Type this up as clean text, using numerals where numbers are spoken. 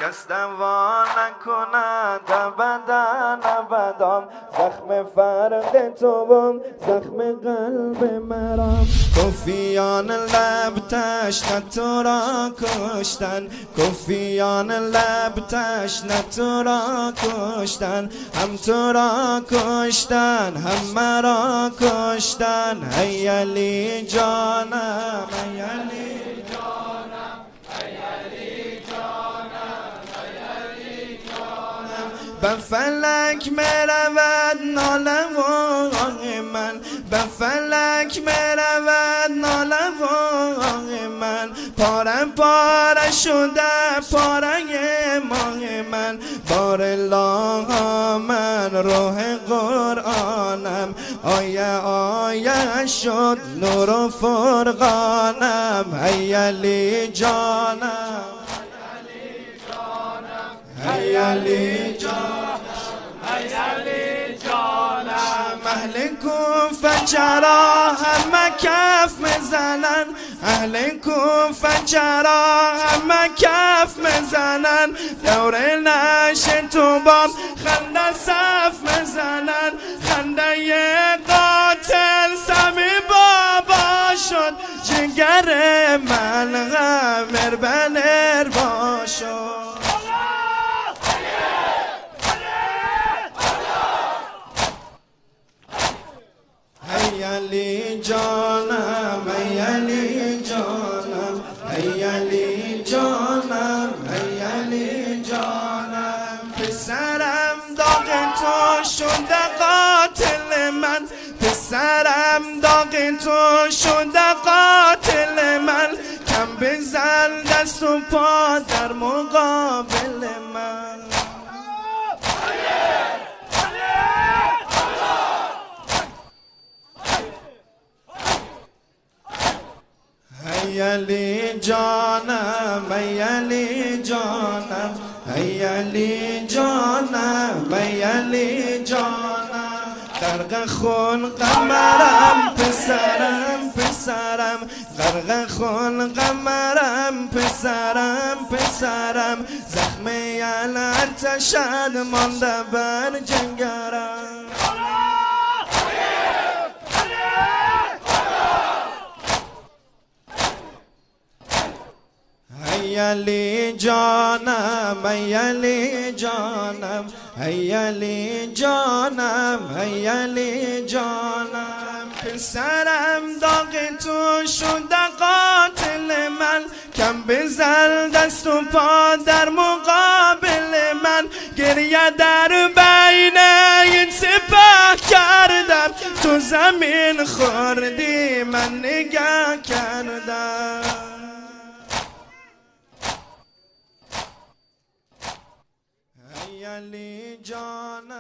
کس دوا نکند ابدا ابدا، زخم فرق تو بم زخم قلب مرام. کفیان لب تشنه تو را کشتن، کفیان لب تشنه تو را کشتن، هم تو را کشتن هم مرا کشتن. ای علی جانم ای علی به فلک مرود ناله و آه من، به فلک مرود ناله و آه من. پاره پاره شده پاره ماه من، بار الله من روح قرآنم. آیه آیه شد نور و فرقانم. ای علی جانم ای علی جانم ای علی جانم. اهل کوفه چرا همه کف میزنن، اهل کوفه چرا همه کف میزنن. دور نش تو بام خنده صف میزنن، خنده قاتل سمی بابا شد. جگر من غمر بنر باشد. ای علی جانم ای علی جانم ای علی جانم ای علی جانم. پسرم داغ تو شده قاتل من، پسرم داغ تو شده قاتل من. کم بزن دست و پا در مقابل من. ای علی جانم ای علی جانم ای علی جانم ای علی جانم. غرق خون قمرم پسرم پسرم، غرق خون قمرم پسرم پسرم. زخم یلت شد مانده بر جنگرم. ای علی جانم ای علی جانم ای علی جانم ای علی جانم. پسرم داغ تو شده قاتل من، کم بزن دست و پا در مقابل من. گریه در بین این سپاه کردم، تو زمین خوردی من نگاه کردم. ای علی جانم